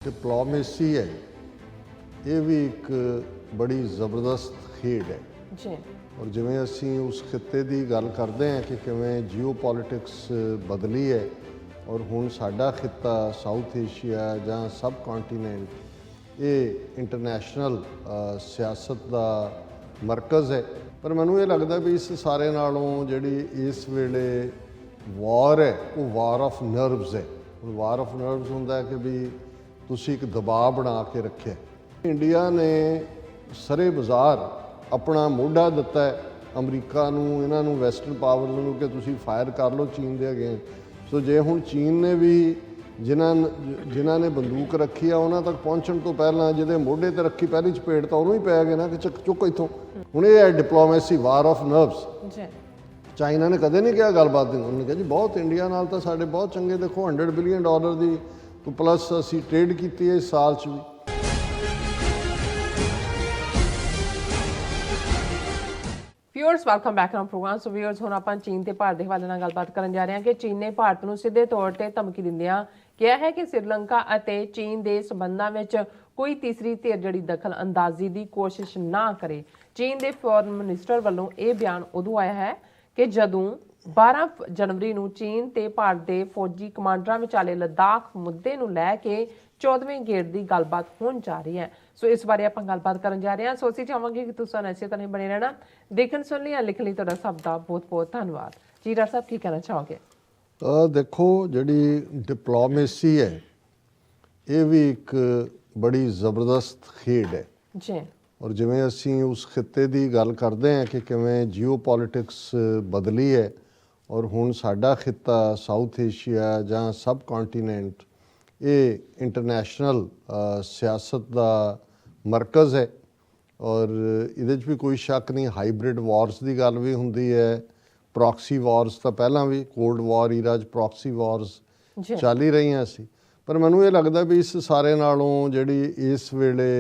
Diplomacy है ये भी एक बड़ी ज़बरदस्त खेड है जी और जिमें असी उस खिते की गल करते हैं कि किमें जियो पॉलिटिक्स बदली है और हुण साडा खिता साउथ एशिया जां सब कॉन्टीनेंट ये इंटरनेशनल सियासत का मरकज़ है। पर मैनूं ये लगता भी इस सारे नालों जिहड़ी इस वेले वार है वो वार ऑफ नर्व्स है। वार ऑफ नर्व्स हुंदा है कि भी तुसी एक दबाव बना के रखे। इंडिया ने सरे बाज़ार अपना मोढा दिता है अमरीका नूं, इन्हां नूं, वैसटर्न पावर्स नूं कि तुसी फायर कर लो चीन दे अगेंस्ट। सो जे हुण चीन ने भी जिन्हां ने बंदूक रखी है उन्हां तक पहुँचण तो पहलां जिहदे मोढे ते रखी पहली चपेट तो उहनूं ही पै गए ना कि चुक इत्थों। हुण ये है डिप्लोमेसी, वार ऑफ नर्व्स। जी चाइना ने कदे नहीं किया गलबात दी, उन्होंने कहा जी बहुत इंडिया नाल तां साडे बहुत चंगे, देखो $100 बिलियन की तो प्लस असी ट्रेड की है इस साल च भी। Viewers welcome back on programme. So viewers हुण आपां चीन ते भारत दे हवाले नाल गलबात करन जा रहे हां कि चीन ने भारत नूं सिੱਧੇ तौर ते धमकी दिंदिआं ਕਿਹਾ ਹੈ ਕਿ श्रीलंका ਅਤੇ चीन ਦੇ ਸੰਬੰਧਾਂ ਵਿੱਚ ਕੋਈ ਤੀਸਰੀ ਧਿਰ ਜਿਹੜੀ ਦਖਲ ਅੰਦਾਜ਼ੀ ਦੀ ਕੋਸ਼ਿਸ਼ ਨਾ ਕਰੇ। ਚੀਨ ਦੇ ਫੋਰਨ ਮਿਨਿਸਟਰ ਵੱਲੋਂ ਇਹ ਬਿਆਨ ਉਦੋਂ ਆਇਆ ਹੈ ਕਿ ਜਦੋਂ 12 ਜਨਵਰੀ ਨੂੰ ਚੀਨ ਤੇ ਭਾਰਤ ਦੇ ਫੌਜੀ ਕਮਾਂਡਰਾਂ ਵਿਚਾਲੇ ਲਦਾਖ ਮੁੱਦੇ ਨੂੰ ਲੈ ਕੇ 14ਵੇਂ ਗੇੜ ਦੀ ਗੱਲਬਾਤ ਹੋਣ ਜਾ ਰਹੀ ਹੈ। ਸੋ ਇਸ ਬਾਰੇ ਆਪਾਂ ਗੱਲਬਾਤ ਕਰਨ ਜਾ ਰਹੇ ਹਾਂ। ਸੋ ਅਸੀਂ ਚਾਹਾਂਗੇ ਕਿ ਤੁਸੀਂ ਇਸੇ ਤਰ੍ਹਾਂ ਹੀ ਬਣੇ ਰਹਿਣਾ, ਦੇਖਣ ਸੁਣ ਲਈ ਲਿਖਣ ਲਈ ਤੁਹਾਡਾ ਸਭ ਦਾ ਬਹੁਤ ਬਹੁਤ ਧੰਨਵਾਦ। ਜੀ ਡਾਕਟਰ ਸਾਹਿਬ ਕੀ ਕਹਿਣਾ ਚਾਹੋਗੇ? देखो जिहड़ी डिप्लोमेसी है ये भी एक बड़ी ज़बरदस्त खेड है जी और जिमें असी उस खिते की गल करते हैं कि किमें जियो पॉलिटिक्स बदली है और हुण साडा खिता साउथ एशिया जां सब कॉन्टीनेंट ये इंटरनेशनल सियासत का मरकज़ है। और इहदे च भी कोई शक नहीं, हाईब्रिड वॉर्स की गल भी हुंदी है, प्रॉक्सी वॉर्स तो पहला भी कोल्ड वॉर ईरा च प्रॉक्सी वॉर्स चल ही रही सी। पर मैनूं ये लगता भी इस सारे नालों जिहड़ी इस वेले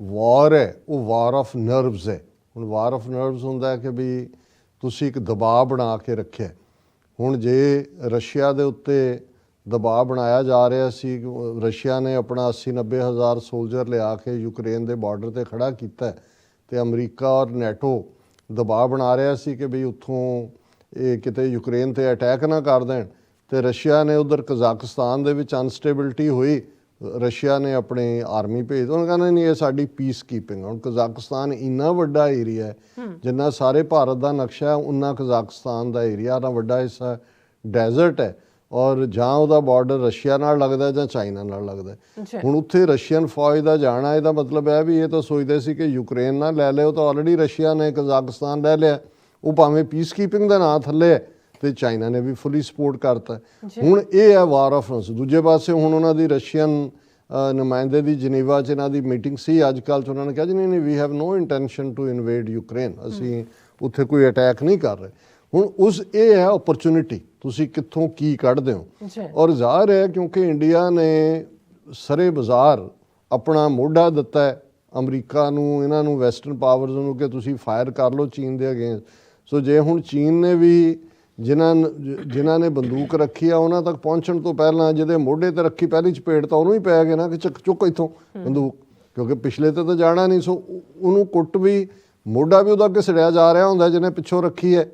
वार है वो वार ऑफ नर्व्स है। हुण वार ऑफ नर्व्स हुंदा है कि भी तुसी एक दबाव बना के रखे। हुण जे रशिया दे उत्ते दबाव बनाया जा रहा सी, रशिया ने अपना 80-90 हज़ार सोल्जर लिया के यूक्रेन के बॉर्डर पर खड़ा किया तो अमरीका और नैटो दबाव बना रहा सी कि भी उत्थों ये किते यूक्रेन ते अटैक ना कर दें। तो रशिया ने उधर कजाकिस्तान दे विच अनस्टेबिलिटी हुई, रशिया ने अपनी आर्मी भेज, उन्होंने कहना नहीं ये साडी पीस कीपिंग। हुण कजाकिस्तान इन्ना वड्डा एरिया है जिन्ना सारे भारत का नक्शा है उन्ना कजाकिस्तान का एरिया ना वड्डा हिस्सा डेजर्ट है और जां उहदा बॉर्डर रशिया नाल लगदा जां चाइना नाल लगदा है। हुण उत्थे रशियन फौज का जाना इहदा मतलब है भी ये तो सोचते सी कि यूक्रेन ना लै लिओ, तो ऑलरेडी रशिया ने कजाकिस्तान लै लिया, वो भावें पीस कीपिंग का नाम थल्ले है तो चाइना ने भी फुली सपोर्ट करता। हुण ये है वार ऑफ नर्व्स। दूजे पासे हुण उन्हां दी रशियन नुमाइंदे की जनीवा च इन्हां दी मीटिंग सी अजकल, उन्होंने कहा जी नहीं we have no intention to invade Ukraine, असीं उत्थे कोई अटैक नहीं कर रहे। हुण उस ये है अपॉर्चुनिटी, तुसी कित्थों की कढ़दे हो। और ज़ाहिर है क्योंकि इंडिया ने सरे बाज़ार अपना मोढा दिता है अमरीका नूं, इन्हां नूं, वैसटर्न पावर्स नूं कि तुसी फायर कर लो चीन दे अगेंस्ट। सो जे हुण चीन ने भी जिन्हां ने बंदूक रखी है उन्हां तक पहुँचण तो पहलां जिहदे मोढे ते रखी पहली चपेट तो उहनूं ही पै गए ना कि चुक इत्थों बंदूक, क्योंकि पिछले तो जाना नहीं। सो उहनूं कुੱਟ भी मोढा भी उहदा घिसड़िया जा रहा हुंदा जिन्हें पिछों रखी है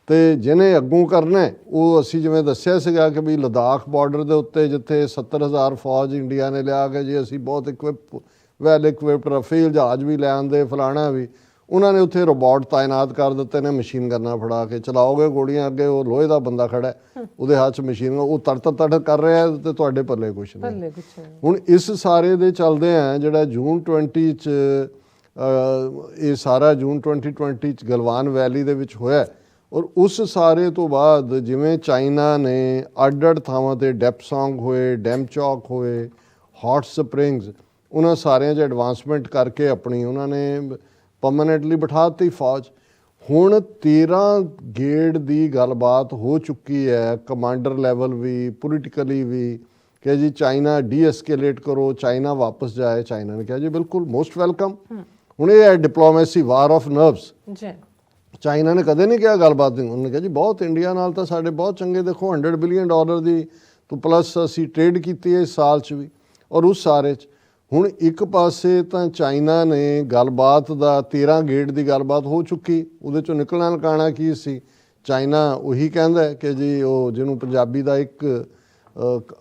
तो जिन्हें अगों करना है वो असी जिवें दस्सिया सीगा कि भी लद्दाख बॉर्डर के उत्ते जिथे 70,000 फौज इंडिया ने लिया के जी असी बहुत इक्विप वैल इक्विप्ड रफेल जहाज भी लै आंदे फलाना भी, उन्होंने उत्थे रोबोट तैनात कर दिते ने, मशीन गन्ना फड़ा के चलाओगे गोलियां, अगे वो लोहे का बंदा खड़ा है उहदे हाथ च मशीन, वो तड़ कर रहा है तो तुहाडे पल्ले कुछ नहीं। हुण इस सारे दे चलदे हैं जिहड़ा जून 20 च ये सारा जून 2020 च गलवान वैली दे विच होया और उस सारे तो बाद जिमें चाइना ने अड थावां ते डेपसोंग होए, डैमचौक होए, हॉट स्प्रिंग्स, उन्होंने सारे एडवांसमेंट करके अपनी उन्होंने परमानेंटली बिठाती फौज। हुण 13 गेड़ की गलबात हो चुकी है, कमांडर लैवल भी, पोलिटिकली भी, कि जी चाइना डी एस्केलेट करो, चाइना वापस जाए। चाइना ने कहा जी बिल्कुल मोस्ट वेलकम। हुण ये है diplomacy, war of nerves. China ने कदे नहीं किया गलबात दी, उन्होंने कहा जी बहुत इंडिया नाल तां साडे बहुत चंगे, देखो $100 बिलियन की तो प्लस असी ट्रेड की है इस साल च भी। ਔਰ ਉਸ ਸਾਰੇ 'ਚ ਹੁਣ ਇੱਕ ਪਾਸੇ ਤਾਂ ਚਾਈਨਾ ਨੇ ਗੱਲਬਾਤ ਦਾ 13 ਗੇੜ ਦੀ ਗੱਲਬਾਤ ਹੋ ਚੁੱਕੀ, ਉਹਦੇ 'ਚੋਂ ਨਿਕਲਣਾ ਨਿਕਾਲਣਾ ਕੀ ਸੀ? ਚਾਈਨਾ ਉਹੀ ਕਹਿੰਦਾ ਹੈ ਕਿ ਜੀ ਉਹ ਜਿਹਨੂੰ ਪੰਜਾਬੀ ਦਾ ਇੱਕ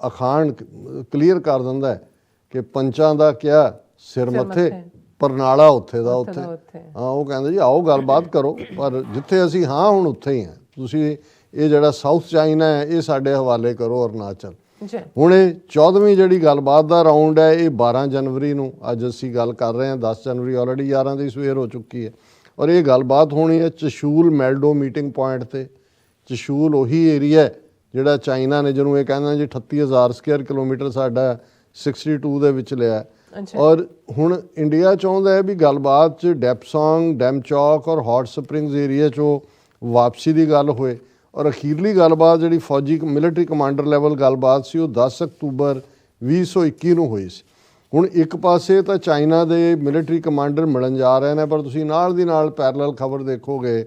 ਅਖਾਣ ਕਲੀਅਰ ਕਰ ਦਿੰਦਾ ਹੈ ਕਿ ਪੰਚਾਂ ਦਾ ਕਿਆ ਸਿਰ ਮੱਥੇ, ਪਰਨਾਲਾ ਉੱਥੇ ਦਾ ਉੱਥੇ। ਹਾਂ, ਉਹ ਕਹਿੰਦੇ ਜੀ ਆਓ ਗੱਲਬਾਤ ਕਰੋ, ਪਰ ਜਿੱਥੇ ਅਸੀਂ ਹਾਂ ਹੁਣ ਉੱਥੇ ਹੀ ਹਾਂ, ਤੁਸੀਂ ਇਹ ਜਿਹੜਾ ਸਾਊਥ ਚਾਈਨਾ ਹੈ ਇਹ ਸਾਡੇ ਹਵਾਲੇ ਕਰੋ ਅਰੁਣਾਚਲ। ਹੁਣ ਇਹ 14ਵੀਂ ਜਿਹੜੀ ਗੱਲਬਾਤ ਦਾ ਰਾਊਂਡ ਹੈ ਇਹ 12 ਜਨਵਰੀ ਨੂੰ, ਅੱਜ ਅਸੀਂ ਗੱਲ ਕਰ ਰਹੇ ਹਾਂ 10 ਜਨਵਰੀ ਆਲਰੇਡੀ 11 ਦੀ ਸਵੇਰ ਹੋ ਚੁੱਕੀ ਹੈ, ਔਰ ਇਹ ਗੱਲਬਾਤ ਹੋਣੀ ਹੈ ਚਸ਼ੂਲ ਮੈਲਡੋ ਮੀਟਿੰਗ ਪੁਆਇੰਟ 'ਤੇ। ਚਸ਼ੂਲ ਉਹੀ ਏਰੀਆ ਜਿਹੜਾ ਚਾਈਨਾ ਨੇ ਜਿਹਨੂੰ ਇਹ ਕਹਿੰਦਾ ਜੀ 38,000 ਸਕੁਅਰ ਕਿਲੋਮੀਟਰ ਸਾਡਾ 62 ਦੇ ਵਿੱਚ ਲਿਆ। ਔਰ ਹੁਣ ਇੰਡੀਆ ਚਾਹੁੰਦਾ ਹੈ ਵੀ ਗੱਲਬਾਤ 'ਚ ਡੈਪਸੋਂਗ, ਡੈਮਚੌਕ ਔਰ ਹੌਟ ਸਪਰਿੰਗਸ ਏਰੀਆ 'ਚੋਂ ਵਾਪਸੀ ਦੀ ਗੱਲ ਹੋਏ। ਔਰ ਅਖੀਰਲੀ ਗੱਲਬਾਤ ਜਿਹੜੀ ਫੌਜੀ ਮਿਲਟਰੀ ਕਮਾਂਡਰ ਲੈਵਲ ਗੱਲਬਾਤ ਸੀ ਉਹ 10 ਅਕਤੂਬਰ 2021 ਨੂੰ ਹੋਈ ਸੀ। ਹੁਣ ਇੱਕ ਪਾਸੇ ਤਾਂ ਚਾਈਨਾ ਦੇ ਮਿਲਟਰੀ ਕਮਾਂਡਰ ਮਿਲਣ ਜਾ ਰਹੇ ਨੇ, ਪਰ ਤੁਸੀਂ ਨਾਲ ਦੀ ਨਾਲ ਪੈਰਲਲ ਖਬਰ ਦੇਖੋਗੇ,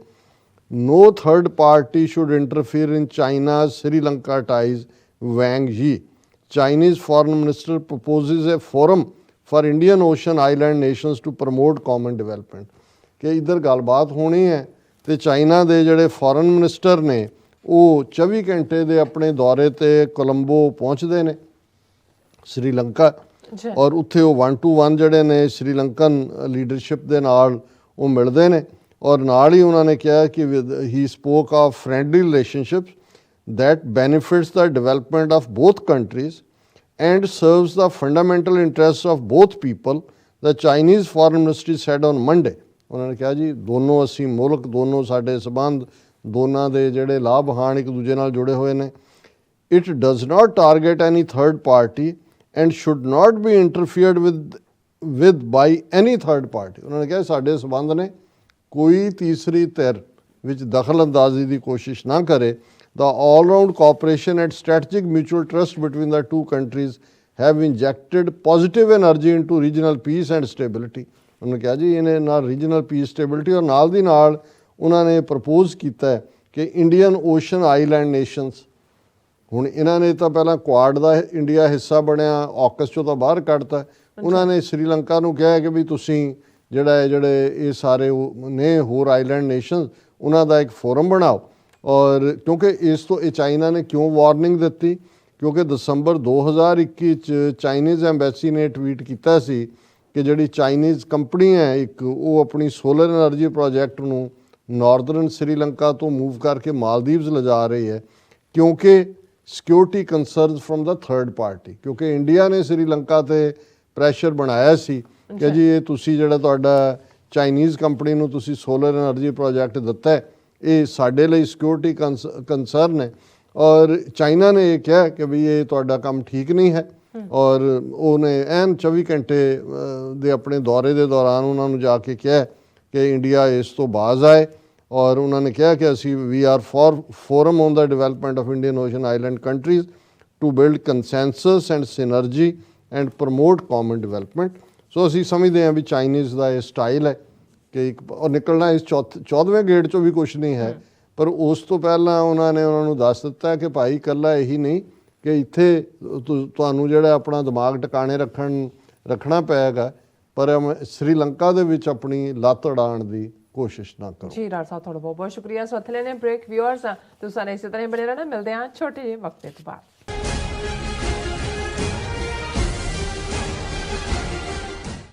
no third party should interfere in China Sri Lanka ties, Wang Yi. Chinese foreign minister proposes a forum for Indian Ocean island nations to promote common development. कि इधर गलबात होनी है तो चाइना के जोड़े फॉरन मिनिस्टर ने वो 24 घंटे के अपने दौरे ते कोलंबो पहुँचते हैं श्रीलंका, और उत्थे वो 1-to-1 जोड़े ने श्रीलंकन लीडरशिप के नाल वो मिलते हैं। और नाल ही उन्होंने कहा कि he spoke of friendly relationships that benefits the development of both countries and serves the fundamental interests of both people, the Chinese foreign ministry said on Monday। उन्होंने कहा जी दोनों असी मुल्क, दोनों साढ़े संबंध, दोनों के जोड़े लाभ हान एक दूजे नाल जुड़े हुए हैं। It does not target any third party and should not be interfered with by any third party। उन्होंने कहा साढ़े संबंध ने कोई तीसरी धिर विच दखल अंदाजी की कोशिश ना करे। The all-round cooperation and strategic mutual trust between the two countries have injected positive energy into regional peace and stability। उन्होंने कहा जी इन्हें ना रीजनल पीस स्टेबिलिटी और नाल दी नाल उन्होंने प्रपोज किया है कि इंडियन ओशन आइलैंड नेशनस, हुण इन्होंने तो पहला क्वाड का इंडिया हिस्सा बनया, ऑकस चों तो बाहर कढ़ता। उन्होंने श्रीलंका नूं कहा कि भी तुसीं जिहड़े ये सारे ने होर आइलैंड नेशनस उन्हां दा एक फोरम बनाओ। और क्योंकि इस तो ये चाइना ने क्यों वार्निंग दी, क्योंकि दिसंबर 2021 चाइनीज़ एम्बैसी ने ट्वीट किया सी कि जिहड़ी चाइनीज़ कंपनी है एक वो अपनी सोलर एनर्जी प्रोजैक्ट नूं नॉर्दਰਨ श्रीलंका तो मूव करके मालदीव्स ले जा रही है, क्योंकि security concern from the third party. क्योंकि इंडिया ने श्रीलंका ते प्रैशर बनाया सी कि जी ये तुसी जिहड़ा तुहाडा चाइनीज़ कंपनी नूं तुसी सोलर एनर्जी प्रोजैक्ट दिता है ये साडे लई सिक्योरिटी कंसर्न है। और चाइना ने यह कहा कि भी ये तुहाडा काम ठीक नहीं है। और उन्हें एन 24 घंटे दे अपने दौरे के दौरान उन्होंने जाके कहा कि इंडिया इस तो बाज आए। और उन्होंने कहा कि असी we are for forum on the development of Indian Ocean island countries to build consensus and synergy and promote common development. So असी समझते हैं भी चाइनीज़ का यह स्टाइल है कि एक और निकलना इस 14वें गेट चो भी कुछ नहीं है, पर उस तो पहला उन्होंने उन्होंने दस दिता कि भाई कला यही नहीं कि इत्थे तुहानूं जिहड़ा अपना दिमाग टिकाणे रखना पेगा, पर श्रीलंका दे विच अपनी लत्त अड़ाउण दी कोशिश ना करो। जी डॉक्टर साहब थोड़ा बहुत बहुत शुक्रिया। सो हत्थे लेने ब्रेक व्यूअर्स तुसां ने इसी तरह बने रहना, मिलते हैं छोटे जे वक्त के बाद।